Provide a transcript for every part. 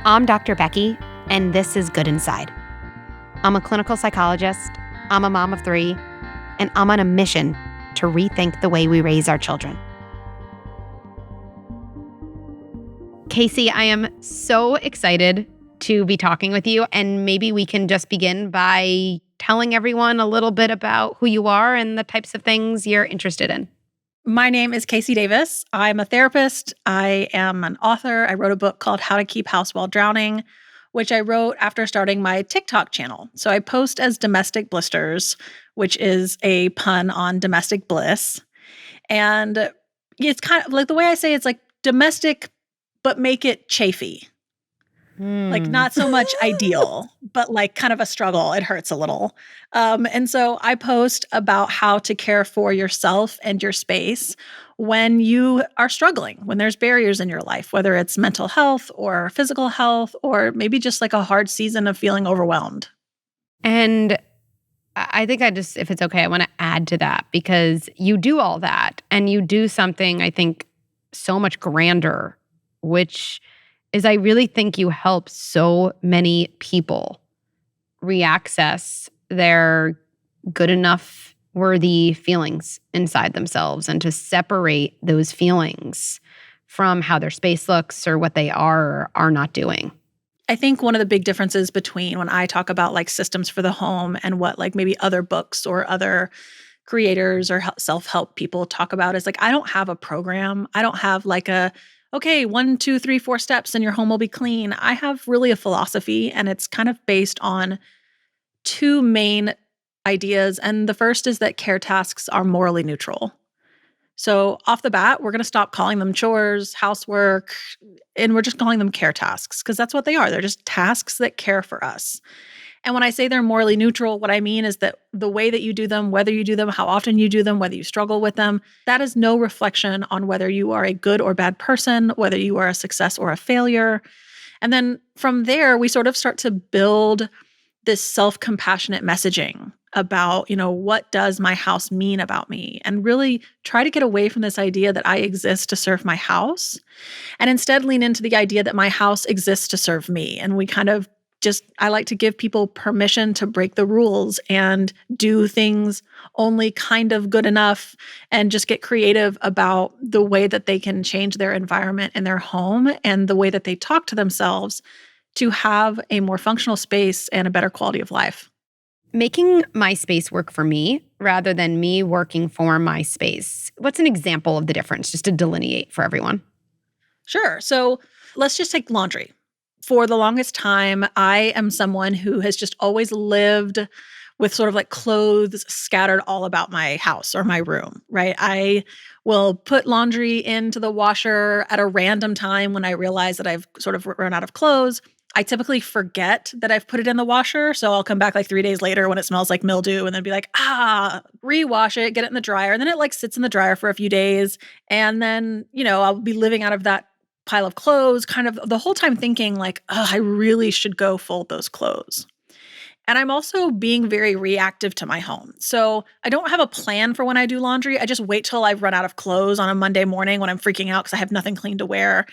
I'm Dr. Becky, and this is Good Inside. I'm a clinical psychologist, I'm a mom of 3, and I'm on a mission to rethink the way we raise our children. Casey, I am so excited to be talking with you, and maybe we can just begin by telling everyone a little bit about who you are and the types of things you're interested in. My name is Casey Davis. I'm a therapist. I am an author. I wrote a book called How to Keep House While Drowning, which I wrote after starting my TikTok channel. So I post as Domestic Blisters, which is a pun on domestic bliss. And it's kind of like the way I say it's like domestic, but make it chafy. Like not so much ideal, but like kind of a struggle. It hurts a little. And so I post about how to care for yourself and your space when you are struggling, when there's barriers in your life, whether it's mental health or physical health, or maybe just like a hard season of feeling overwhelmed. And I think if it's okay, I want to add to that because you do all that and you do something, I think, so much grander, which is I really think you help so many people reaccess their good enough, worthy feelings inside themselves and to separate those feelings from how their space looks or what they are or are not doing. I think one of the big differences between when I talk about like systems for the home and what like maybe other books or other creators or self-help people talk about is like, I don't have a program. I don't have like okay, 1, 2, 3, 4 steps and your home will be clean. I have really a philosophy and it's kind of based on 2 main ideas. And the first is that care tasks are morally neutral. So off the bat, we're going to stop calling them chores, housework, and we're just calling them care tasks because that's what they are. They're just tasks that care for us. And when I say they're morally neutral, what I mean is that the way that you do them, whether you do them, how often you do them, whether you struggle with them, that is no reflection on whether you are a good or bad person, whether you are a success or a failure. And then from there, we sort of start to build this self-compassionate messaging about, what does my house mean about me? And really try to get away from this idea that I exist to serve my house and instead lean into the idea that my house exists to serve me. And we kind of I like to give people permission to break the rules and do things only kind of good enough and just get creative about the way that they can change their environment in their home and the way that they talk to themselves to have a more functional space and a better quality of life. Making my space work for me rather than me working for my space. What's an example of the difference, just to delineate for everyone? Sure. So let's just take laundry. For the longest time, I am someone who has just always lived with sort of like clothes scattered all about my house or my room, right? I will put laundry into the washer at a random time when I realize that I've sort of run out of clothes. I typically forget that I've put it in the washer. So I'll come back like 3 days later when it smells like mildew and then be like, rewash it, get it in the dryer. And then it like sits in the dryer for a few days. And then, I'll be living out of that pile of clothes, kind of the whole time thinking like, I really should go fold those clothes. And I'm also being very reactive to my home. So I don't have a plan for when I do laundry. I just wait till I've run out of clothes on a Monday morning when I'm freaking out because I have nothing clean to wear.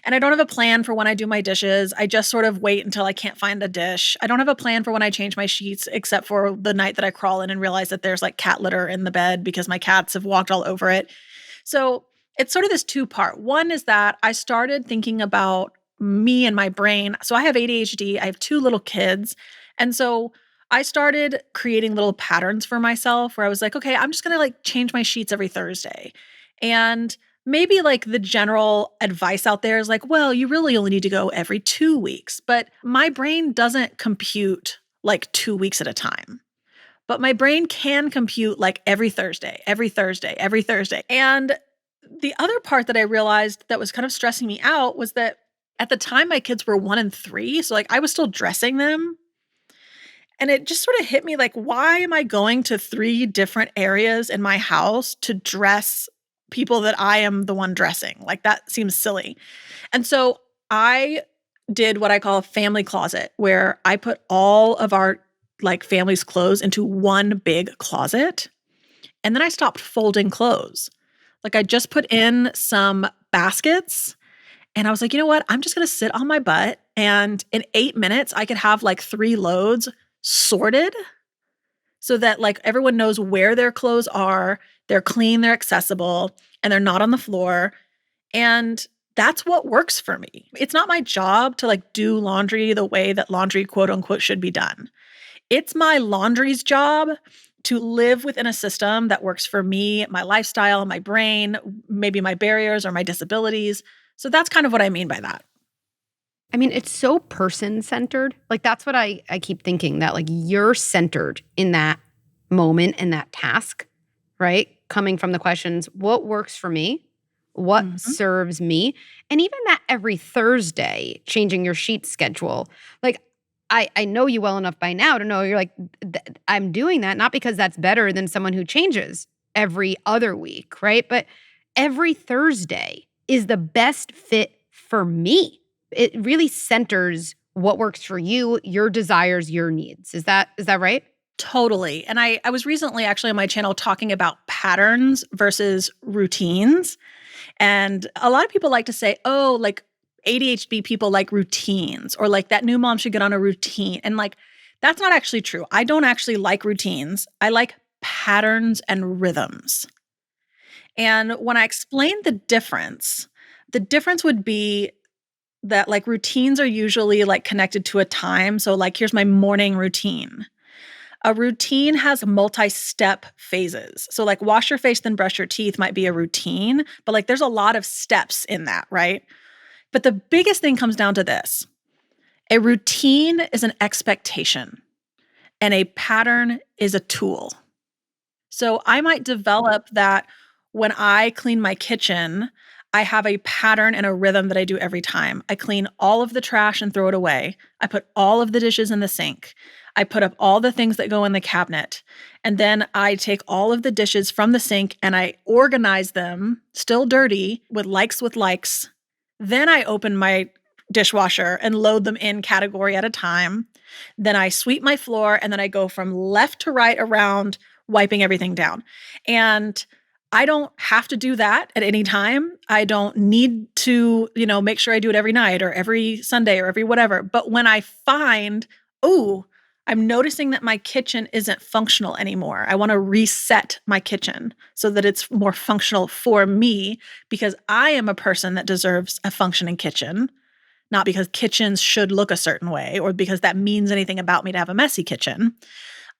And I don't have a plan for when I do my dishes. I just sort of wait until I can't find a dish. I don't have a plan for when I change my sheets, except for the night that I crawl in and realize that there's like cat litter in the bed because my cats have walked all over it. So it's sort of this 2-part. One is that I started thinking about me and my brain. So I have ADHD. I have 2 little kids. And so I started creating little patterns for myself where I was like, okay, I'm just going to like change my sheets every Thursday. And maybe like the general advice out there is like, well, you really only need to go every 2 weeks. But my brain doesn't compute like 2 weeks at a time. But my brain can compute like every Thursday, every Thursday, every Thursday. And the other part that I realized that was kind of stressing me out was that at the time my kids were 1 and 3, so like I was still dressing them. And it just sort of hit me like, why am I going to 3 different areas in my house to dress people that I am the one dressing? Like that seems silly. And so I did what I call a family closet, where I put all of our like family's clothes into one big closet. And then I stopped folding clothes. Like I just put in some baskets And I was like, you know what? I'm just going to sit on my butt. And in 8 minutes, I could have like 3 loads sorted so that like everyone knows where their clothes are, they're clean, they're accessible, and they're not on the floor. And that's what works for me. It's not my job to like do laundry the way that laundry quote unquote should be done. It's my laundry's job to live within a system that works for me, my lifestyle, my brain, maybe my barriers or my disabilities. So that's kind of what I mean by that. I mean, it's so person-centered. Like, that's what I keep thinking, that, like, you're centered in that moment and that task, right? Coming from the questions, what works for me? What Mhm. serves me? And even that every Thursday, changing your sheet schedule. Like, I know you well enough by now to know you're like, I'm doing that not because that's better than someone who changes every other week, right? But every Thursday is the best fit for me. It really centers what works for you, your desires, your needs. Is that right? Totally. And I was recently actually on my channel talking about patterns versus routines. And a lot of people like to say, oh, like ADHD people like routines, or like that new mom should get on a routine. And like, that's not actually true. I don't actually like routines. I like patterns and rhythms. And when I explain the difference would be that like routines are usually like connected to a time. So, like, here's my morning routine. A routine has multi-step phases. So like wash your face, then brush your teeth might be a routine, but like there's a lot of steps in that, right? But the biggest thing comes down to this. A routine is an expectation and a pattern is a tool. So I might develop that when I clean my kitchen, I have a pattern and a rhythm that I do every time. I clean all of the trash and throw it away. I put all of the dishes in the sink. I put up all the things that go in the cabinet. And then I take all of the dishes from the sink and I organize them, still dirty, with likes. Then I open my dishwasher and load them in category at a time. Then I sweep my floor and then I go from left to right around wiping everything down. And I don't have to do that at any time. I don't need to, make sure I do it every night or every Sunday or every whatever. But when I find, oh, I'm noticing that my kitchen isn't functional anymore. I want to reset my kitchen so that it's more functional for me because I am a person that deserves a functioning kitchen, not because kitchens should look a certain way or because that means anything about me to have a messy kitchen.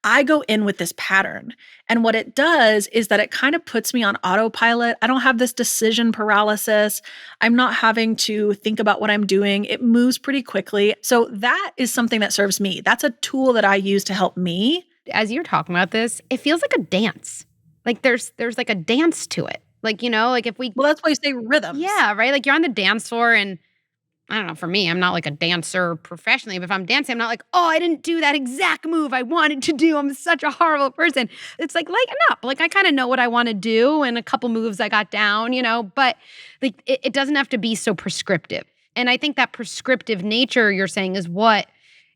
I go in with this pattern. And what it does is that it kind of puts me on autopilot. I don't have this decision paralysis. I'm not having to think about what I'm doing. It moves pretty quickly. So that is something that serves me. That's a tool that I use to help me. As you're talking about this, it feels like a dance. Like there's like a dance to it. Like, like if we Well, that's why you say rhythms. Yeah, right? Like you're on the dance floor and I don't know, for me, I'm not like a dancer professionally, but if I'm dancing, I'm not like, oh, I didn't do that exact move I wanted to do. I'm such a horrible person. It's like, lighten up. Like, I kind of know what I want to do and a couple moves I got down, but like, it doesn't have to be so prescriptive. And I think that prescriptive nature you're saying is what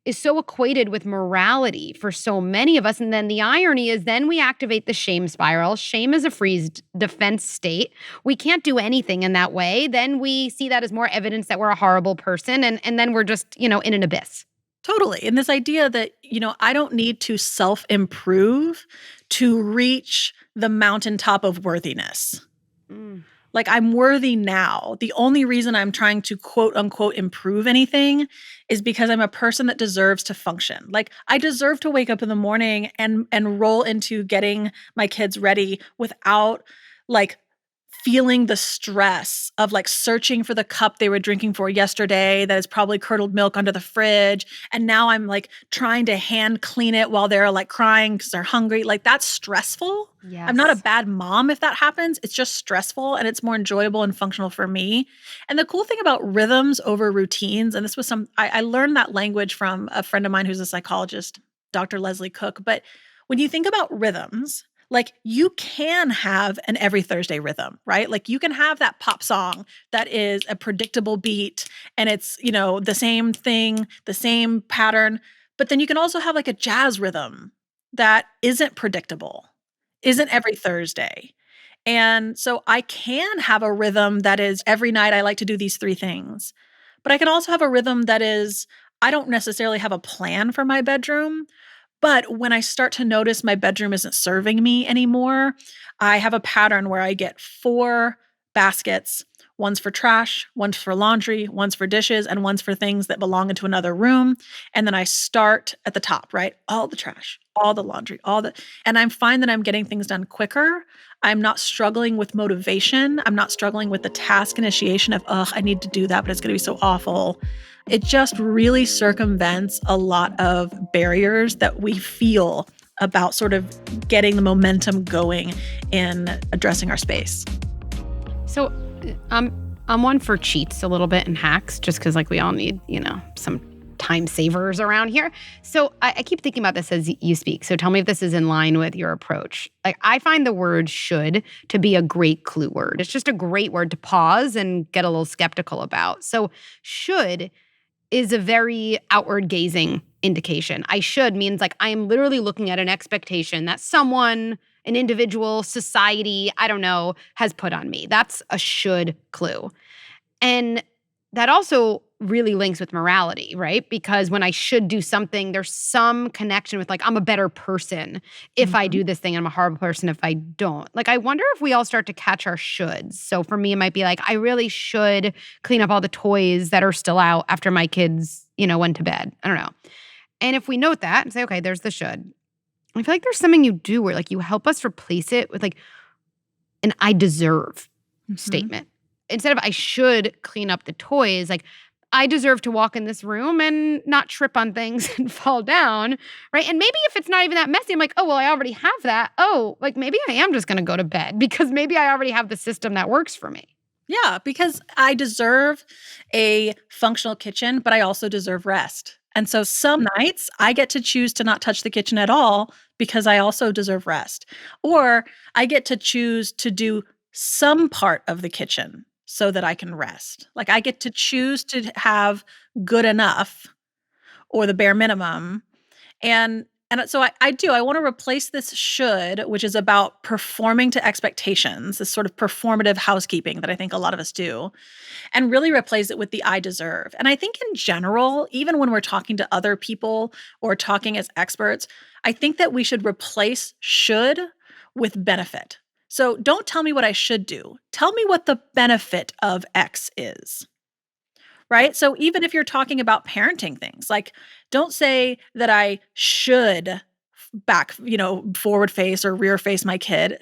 is so equated with morality for so many of us. And then the irony is then we activate the shame spiral. Shame is a freeze defense state. We can't do anything in that way. Then we see that as more evidence that we're a horrible person. And then we're just, in an abyss. Totally. And this idea that, I don't need to self-improve to reach the mountaintop of worthiness. Like, I'm worthy now. The only reason I'm trying to quote unquote improve anything is because I'm a person that deserves to function. Like, I deserve to wake up in the morning and roll into getting my kids ready without like feeling the stress of like searching for the cup they were drinking for yesterday that is probably curdled milk under the fridge. And now I'm like trying to hand clean it while they're like crying because they're hungry. Like, that's stressful. Yes. I'm not a bad mom if that happens. It's just stressful and it's more enjoyable and functional for me. And the cool thing about rhythms over routines, and this was I learned that language from a friend of mine who's a psychologist, Dr. Leslie Cook. But when you think about rhythms, like, you can have an every Thursday rhythm, right? Like, you can have that pop song that is a predictable beat and it's, the same thing, the same pattern. But then you can also have like a jazz rhythm that isn't predictable, isn't every Thursday. And so I can have a rhythm that is every night I like to do these 3 things. But I can also have a rhythm that is I don't necessarily have a plan for my bedroom, but when I start to notice my bedroom isn't serving me anymore, I have a pattern where I get 4 baskets. One's for trash, one's for laundry, one's for dishes, and one's for things that belong into another room. And then I start at the top, right? All the trash, all the laundry, and I find that I'm getting things done quicker. I'm not struggling with motivation. I'm not struggling with the task initiation of, ugh, I need to do that, but it's going to be so awful. It just really circumvents a lot of barriers that we feel about sort of getting the momentum going in addressing our space. So I'm one for cheats a little bit and hacks, just because like we all need, some time savers around here. So I keep thinking about this as you speak. So tell me if this is in line with your approach. Like, I find the word should to be a great clue word. It's just a great word to pause and get a little skeptical about. So should is a very outward gazing indication. I should means like I am literally looking at an expectation that someone, an individual, society, I don't know, has put on me. That's a should clue. And that also really links with morality, right? Because when I should do something, there's some connection with like, I'm a better person if I do this thing. I'm a horrible person if I don't. Like, I wonder if we all start to catch our shoulds. So for me, it might be like, I really should clean up all the toys that are still out after my kids, went to bed. I don't know. And if we note that and say, okay, there's the should. I feel like there's something you do where like you help us replace it with like an I deserve statement. Instead of I should clean up the toys, like I deserve to walk in this room and not trip on things and fall down, right? And maybe if it's not even that messy, I'm like, oh, well, I already have that. Oh, like maybe I am just going to go to bed because maybe I already have the system that works for me. Yeah, because I deserve a functional kitchen, but I also deserve rest. And so some nights I get to choose to not touch the kitchen at all because I also deserve rest. Or I get to choose to do some part of the kitchen so that I can rest. Like I get to choose to have good enough or the bare minimum. And so I do. I want to replace this should, which is about performing to expectations, this sort of performative housekeeping that I think a lot of us do, and really replace it with the I deserve. And I think in general, even when we're talking to other people or talking as experts, I think that we should replace should with benefit. So don't tell me what I should do. Tell me what the benefit of X is. Right? So even if you're talking about parenting things, like don't say that I should forward face or rear face my kid.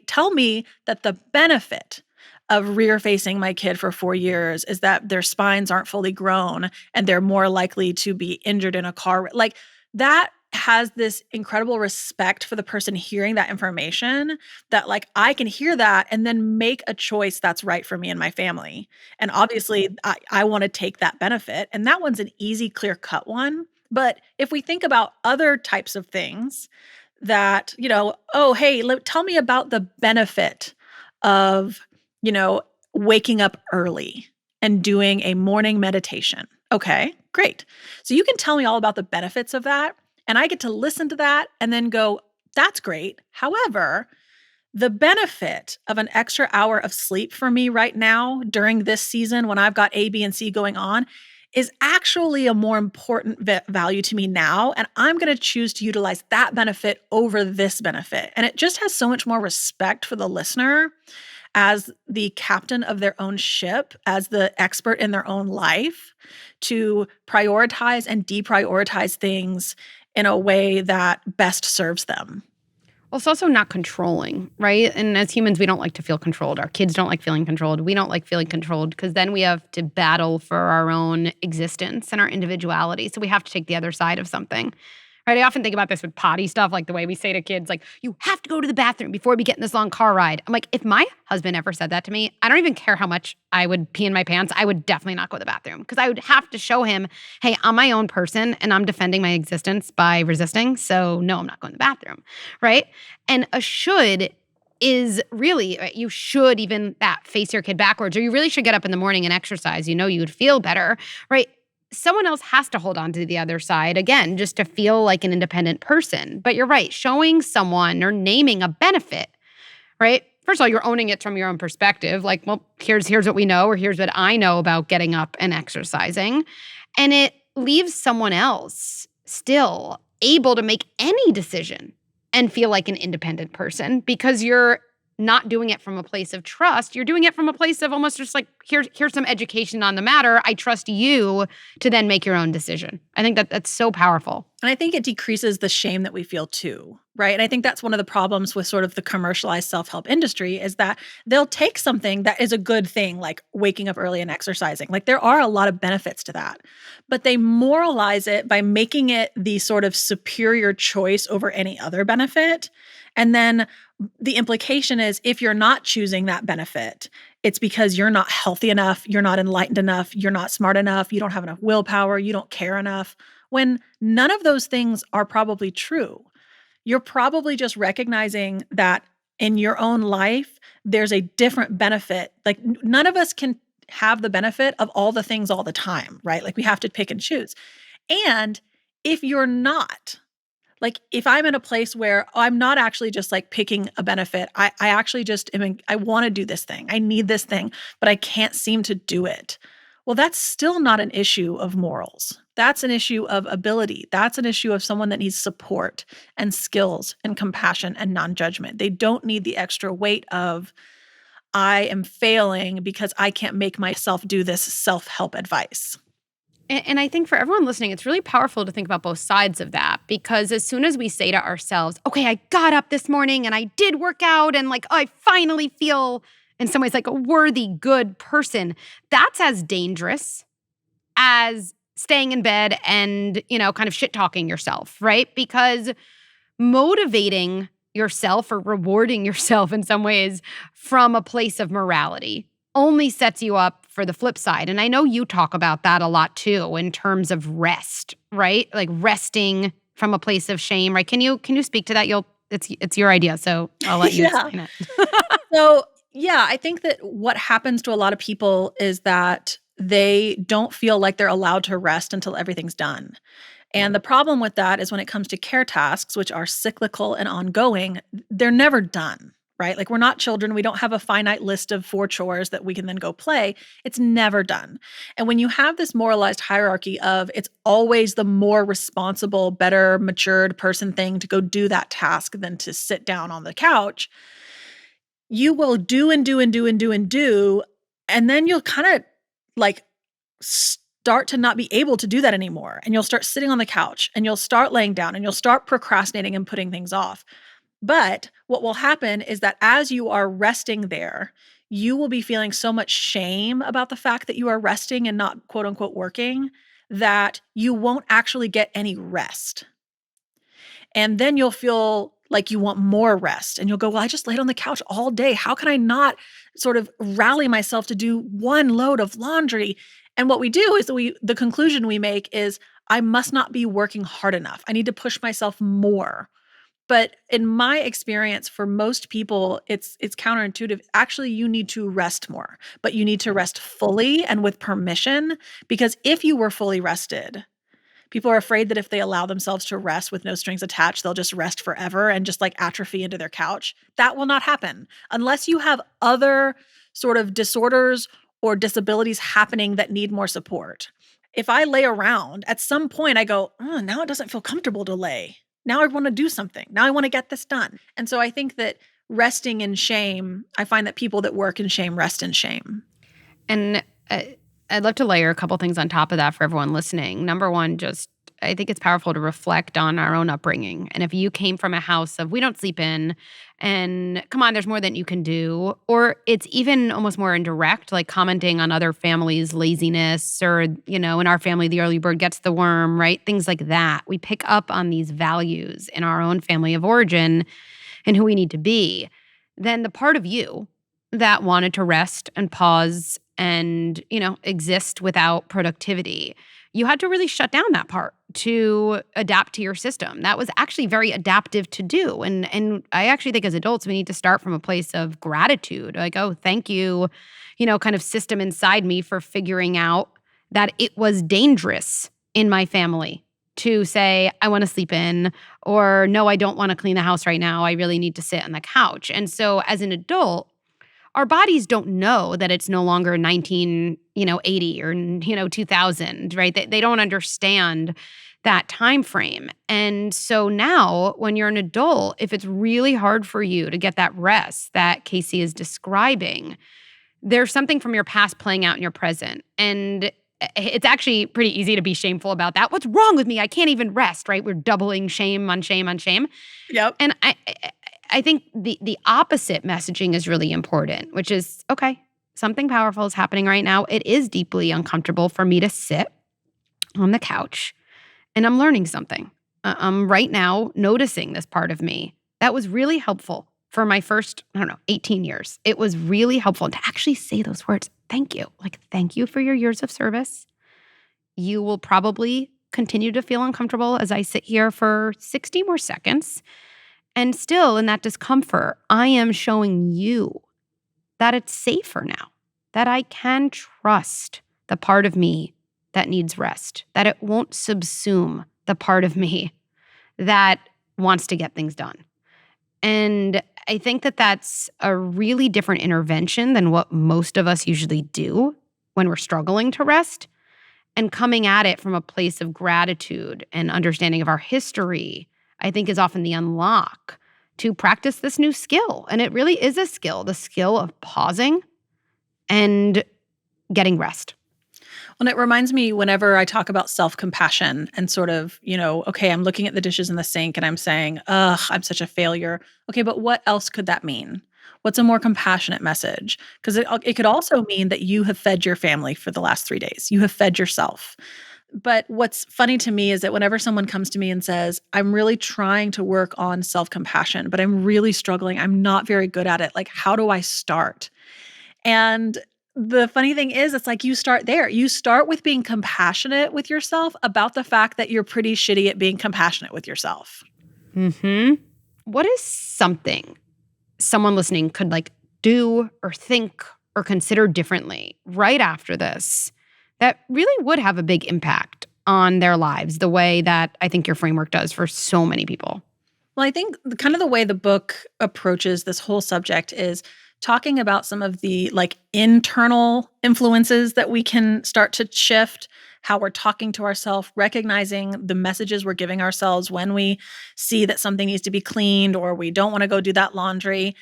Tell me that the benefit of rear facing my kid for 4 years is that their spines aren't fully grown and they're more likely to be injured in a car. Like that has this incredible respect for the person hearing that information that like I can hear that and then make a choice that's right for me and my family. And obviously I want to take that benefit. And that one's an easy, clear cut one. But if we think about other types of things that, oh, hey, tell me about the benefit of, waking up early and doing a morning meditation. Okay, great. So you can tell me all about the benefits of that. And I get to listen to that and then go, that's great. However, the benefit of an extra hour of sleep for me right now during this season when I've got A, B, and C going on is actually a more important value to me now. And I'm going to choose to utilize that benefit over this benefit. And it just has so much more respect for the listener as the captain of their own ship, as the expert in their own life, to prioritize and deprioritize things in a way that best serves them. Well, it's also not controlling, right? And as humans, we don't like to feel controlled. Our kids don't like feeling controlled. We don't like feeling controlled because then we have to battle for our own existence and our individuality. So we have to take the other side of something. Right? I often think about this with potty stuff, like the way we say to kids, like, you have to go to the bathroom before we get in this long car ride. I'm like, if my husband ever said that to me, I don't even care how much I would pee in my pants. I would definitely not go to the bathroom because I would have to show him, hey, I'm my own person and I'm defending my existence by resisting. So no, I'm not going to the bathroom. Right? And a should is really, you should even face your kid backwards, or you really should get up in the morning and exercise. You would feel better, right? Someone else has to hold on to the other side, again, just to feel like an independent person. But you're right, showing someone or naming a benefit, right? first of all, you're owning it from your own perspective. Like, well, here's what we know, or here's what I know about getting up and exercising. And it leaves someone else still able to make any decision and feel like an independent person, because you're not doing it from a place of trust. You're doing it from a place of almost just like, here's some education on the matter. I trust you to then make your own decision. I think that's so powerful. And I think it decreases the shame that we feel too, right? And I think that's one of the problems with sort of the commercialized self-help industry, is that they'll take something that is a good thing, like waking up early and exercising. Like, there are a lot of benefits to that, but they moralize it by making it the sort of superior choice over any other benefit. And then the implication is, if you're not choosing that benefit, it's because you're not healthy enough, you're not enlightened enough, you're not smart enough, you don't have enough willpower, you don't care enough. When none of those things are probably true. You're probably just recognizing that in your own life, there's a different benefit. Like, none of us can have the benefit of all the things all the time, right? Like, we have to pick and choose. And if you're not, like, if I'm in a place where I'm not actually just like picking a benefit, I actually just I want to do this thing, I need this thing, but I can't seem to do it. Well, that's still not an issue of morals. That's an issue of ability. That's an issue of someone that needs support and skills and compassion and non-judgment. They don't need the extra weight of, I am failing because I can't make myself do this self-help advice. And I think for everyone listening, it's really powerful to think about both sides of that, because as soon as we say to ourselves, okay, I got up this morning and I did work out and like, I finally feel in some ways like a worthy, good person, that's as dangerous as staying in bed and, kind of shit talking yourself, right? Because motivating yourself or rewarding yourself in some ways from a place of morality only sets you up for the flip side. And I know you talk about that a lot too, in terms of rest, right? Like resting from a place of shame, right? Can you speak to that? It's your idea, so I'll let you explain it. So, yeah, I think that what happens to a lot of people is that they don't feel like they're allowed to rest until everything's done. And the problem with that is, when it comes to care tasks, which are cyclical and ongoing, they're never done, right? Like, we're not children. We don't have a finite list of 4 chores that we can then go play. It's never done. And when you have this moralized hierarchy of, it's always the more responsible, better, matured person thing to go do that task than to sit down on the couch, you will do and do and do and do and do. And then you'll kind of like start to not be able to do that anymore. And you'll start sitting on the couch and you'll start laying down and you'll start procrastinating and putting things off. But what will happen is that as you are resting there, you will be feeling so much shame about the fact that you are resting and not quote unquote working, that you won't actually get any rest. And then you'll feel like you want more rest, and you'll go, well, I just laid on the couch all day. How can I not sort of rally myself to do one load of laundry? And what we do is the conclusion we make is, I must not be working hard enough. I need to push myself more. But in my experience, for most people, it's counterintuitive. Actually, you need to rest more, but you need to rest fully and with permission, because if you were fully rested, people are afraid that if they allow themselves to rest with no strings attached, they'll just rest forever and just like atrophy into their couch. That will not happen unless you have other sort of disorders or disabilities happening that need more support. If I lay around, at some point I go, oh, now it doesn't feel comfortable to lay. Now I want to do something. Now I want to get this done. And so I think that resting in shame, I find that people that work in shame rest in shame. And I'd love to layer a couple things on top of that for everyone listening. Number one, just I think it's powerful to reflect on our own upbringing. And if you came from a house of, we don't sleep in, and come on, there's more than you can do, or it's even almost more indirect, like commenting on other families' laziness, or, in our family, the early bird gets the worm, right? Things like that. We pick up on these values in our own family of origin and who we need to be. Then the part of you that wanted to rest and pause and, exist without productivity, you had to really shut down that part to adapt to your system. That was actually very adaptive to do. And I actually think as adults, we need to start from a place of gratitude. Like, oh, thank you, kind of system inside me for figuring out that it was dangerous in my family to say, I want to sleep in, or no, I don't want to clean the house right now. I really need to sit on the couch. And so as an adult, our bodies don't know that it's no longer 1980 or 2000, right? They don't understand that time frame. And so now when you're an adult, if it's really hard for you to get that rest that Casey is describing, there's something from your past playing out in your present. And it's actually pretty easy to be shameful about that. What's wrong with me? I can't even rest, right? We're doubling shame on shame on shame. Yep. And I think the opposite messaging is really important, which is, okay, something powerful is happening right now. It is deeply uncomfortable for me to sit on the couch, and I'm learning something. I'm right now noticing this part of me. That was really helpful for my first, 18 years. It was really helpful to actually say those words. Thank you. Thank you for your years of service. You will probably continue to feel uncomfortable as I sit here for 60 more seconds. And still in that discomfort, I am showing you that it's safer now, that I can trust the part of me that needs rest, that it won't subsume the part of me that wants to get things done. And I think that that's a really different intervention than what most of us usually do when we're struggling to rest, and coming at it from a place of gratitude and understanding of our history, I think is often the unlock to practice this new skill. And it really is a skill, the skill of pausing and getting rest. And it reminds me whenever I talk about self-compassion and sort of, okay, I'm looking at the dishes in the sink and I'm saying, ugh, I'm such a failure. Okay, but what else could that mean? What's a more compassionate message? Because it could also mean that you have fed your family for the last 3 days. You have fed yourself. But what's funny to me is that whenever someone comes to me and says, I'm really trying to work on self-compassion, but I'm really struggling. I'm not very good at it. Like, how do I start? And the funny thing is, it's like you start there. You start with being compassionate with yourself about the fact that you're pretty shitty at being compassionate with yourself. What is something someone listening could do or think or consider differently right after this that really would have a big impact on their lives, the way that I think your framework does for so many people? Well, I think kind of the way the book approaches this whole subject is talking about some of the internal influences that we can start to shift, how we're talking to ourselves, recognizing the messages we're giving ourselves when we see that something needs to be cleaned or we don't want to go do that laundry,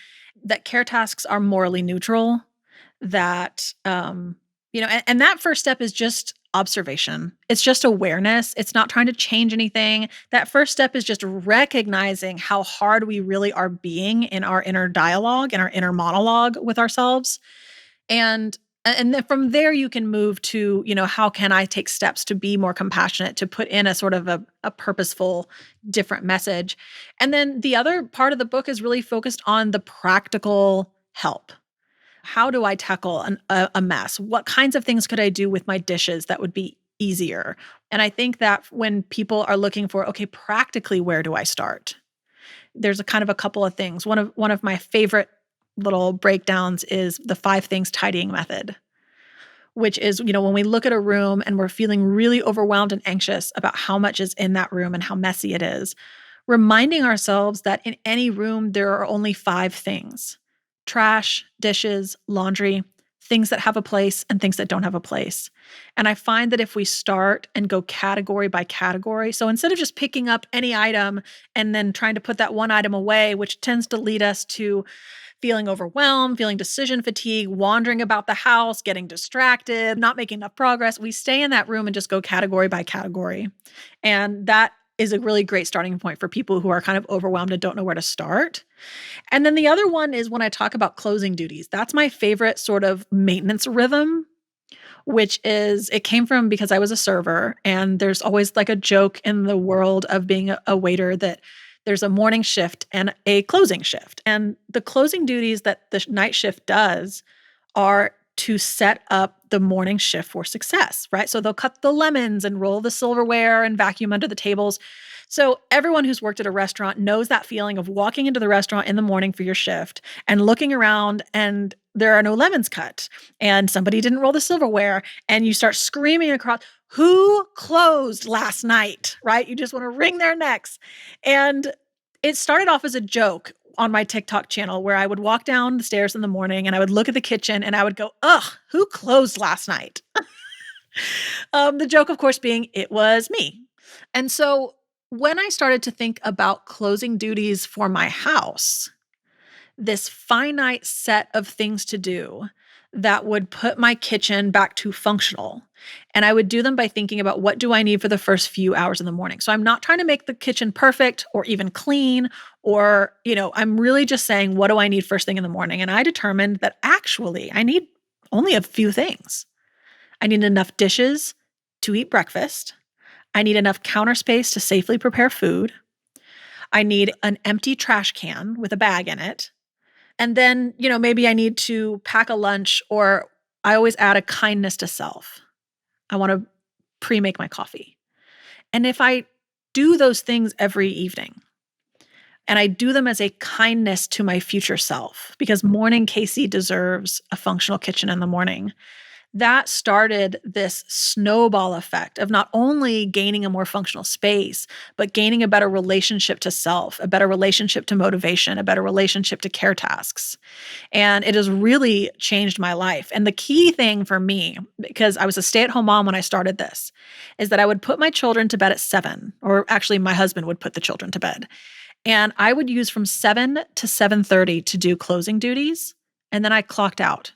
that care tasks are morally neutral, that, and that first step is just observation. It's just awareness. It's not trying to change anything. That first step is just recognizing how hard we really are being in our inner dialogue and our inner monologue with ourselves. And then from there you can move to, how can I take steps to be more compassionate, to put in a sort of a purposeful, different message. And then the other part of the book is really focused on the practical help. How do I tackle a mess? What kinds of things could I do with my dishes that would be easier? And I think that when people are looking for, okay, practically, where do I start? There's a kind of a couple of things. One of my favorite little breakdowns is the 5 things tidying method, which is, when we look at a room and we're feeling really overwhelmed and anxious about how much is in that room and how messy it is, reminding ourselves that in any room, there are only 5 things: trash, dishes, laundry, things that have a place and things that don't have a place. And I find that if we start and go category by category, so instead of just picking up any item and then trying to put that one item away, which tends to lead us to feeling overwhelmed, feeling decision fatigue, wandering about the house, getting distracted, not making enough progress, we stay in that room and just go category by category. And that is a really great starting point for people who are kind of overwhelmed and don't know where to start. And then the other one is when I talk about closing duties. That's my favorite sort of maintenance rhythm, which is, it came from because I was a server, and there's always a joke in the world of being a waiter that there's a morning shift and a closing shift. And the closing duties that the night shift does are to set up the morning shift for success, right? So they'll cut the lemons and roll the silverware and vacuum under the tables. So everyone who's worked at a restaurant knows that feeling of walking into the restaurant in the morning for your shift and looking around and there are no lemons cut and somebody didn't roll the silverware and you start screaming across, who closed last night, right? You just want to wring their necks. And it started off as a joke on my TikTok channel where I would walk down the stairs in the morning and I would look at the kitchen and I would go, ugh, who closed last night? The joke, of course, being it was me. And so when I started to think about closing duties for my house, this finite set of things to do that would put my kitchen back to functional. And I would do them by thinking about what do I need for the first few hours in the morning. So I'm not trying to make the kitchen perfect or even clean or, I'm really just saying, what do I need first thing in the morning? And I determined that actually I need only a few things. I need enough dishes to eat breakfast. I need enough counter space to safely prepare food. I need an empty trash can with a bag in it. And then, maybe I need to pack a lunch, or I always add a kindness to self. I want to pre-make my coffee. And if I do those things every evening, and I do them as a kindness to my future self, because morning Casey deserves a functional kitchen in the morning, that started this snowball effect of not only gaining a more functional space, but gaining a better relationship to self, a better relationship to motivation, a better relationship to care tasks. And it has really changed my life. And the key thing for me, because I was a stay-at-home mom when I started this, is that I would put my children to bed at 7, or actually my husband would put the children to bed. And I would use from 7 to 7:30 to do closing duties. And then I clocked out.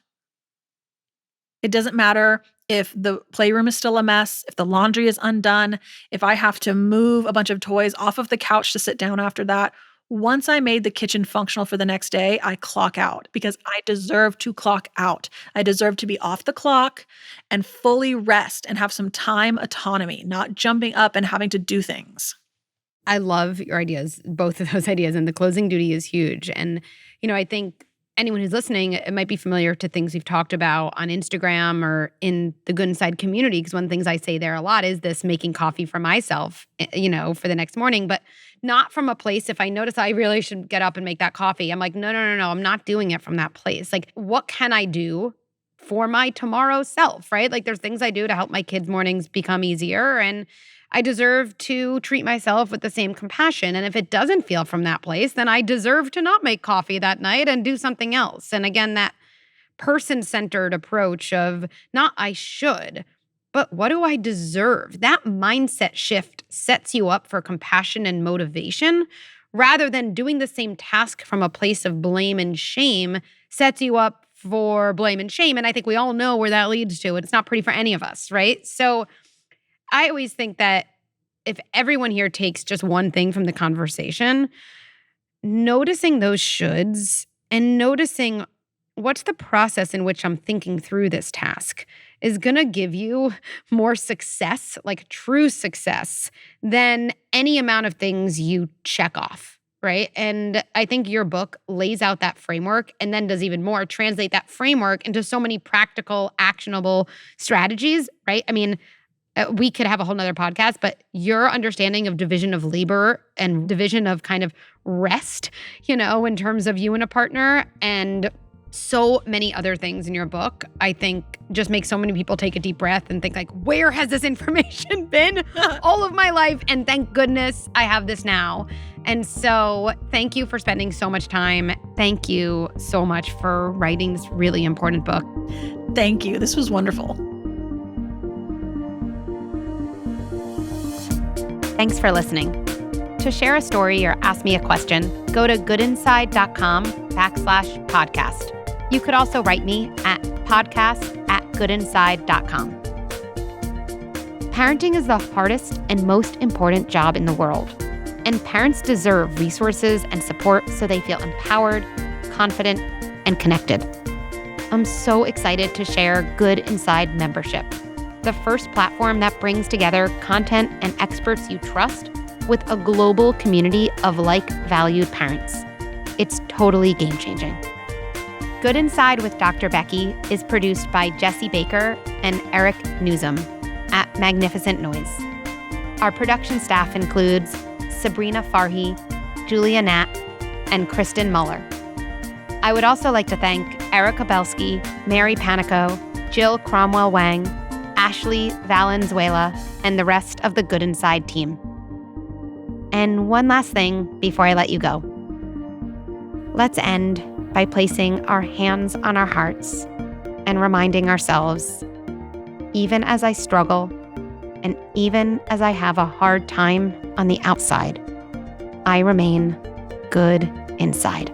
It doesn't matter if the playroom is still a mess, if the laundry is undone, if I have to move a bunch of toys off of the couch to sit down after that. Once I made the kitchen functional for the next day, I clock out because I deserve to clock out. I deserve to be off the clock and fully rest and have some time autonomy, not jumping up and having to do things. I love your ideas, both of those ideas, and the closing duty is huge. And, I think anyone who's listening, it might be familiar to things we've talked about on Instagram or in the Good Inside community, because one of the things I say there a lot is this making coffee for myself, for the next morning, but not from a place, if I notice I really should get up and make that coffee, I'm like, no, I'm not doing it from that place. Like, what can I do for my tomorrow self, right? Like, there's things I do to help my kids' mornings become easier, and I deserve to treat myself with the same compassion. And if it doesn't feel from that place, then I deserve to not make coffee that night and do something else. And again, that person-centered approach of not I should, but what do I deserve? That mindset shift sets you up for compassion and motivation rather than doing the same task from a place of blame and shame sets you up for blame and shame. And I think we all know where that leads to. It's not pretty for any of us, right? So I always think that if everyone here takes just one thing from the conversation, noticing those shoulds and noticing what's the process in which I'm thinking through this task is going to give you more success, like true success, than any amount of things you check off, right? And I think your book lays out that framework and then does even more, translate that framework into so many practical, actionable strategies, right? I mean, we could have a whole nother podcast, but your understanding of division of labor and division of kind of rest, in terms of you and a partner, and so many other things in your book, I think just make so many people take a deep breath and think like, where has this information been all of my life? And thank goodness I have this now. And so thank you for spending so much time. Thank you so much for writing this really important book. Thank you. This was wonderful. Thanks for listening. To share a story or ask me a question, go to goodinside.com/podcast. You could also write me at podcast@goodinside.com. Parenting is the hardest and most important job in the world, and parents deserve resources and support so they feel empowered, confident, and connected. I'm so excited to share Good Inside membership, the first platform that brings together content and experts you trust with a global community of like-valued parents. It's totally game-changing. Good Inside with Dr. Becky is produced by Jesse Baker and Eric Newsom at Magnificent Noise. Our production staff includes Sabrina Farhi, Julia Nat, and Kristen Muller. I would also like to thank Erica Belsky, Mary Panico, Jill Cromwell-Wang, Ashley Valenzuela, and the rest of the Good Inside team. And one last thing before I let you go. Let's end by placing our hands on our hearts and reminding ourselves, even as I struggle and even as I have a hard time on the outside, I remain good inside.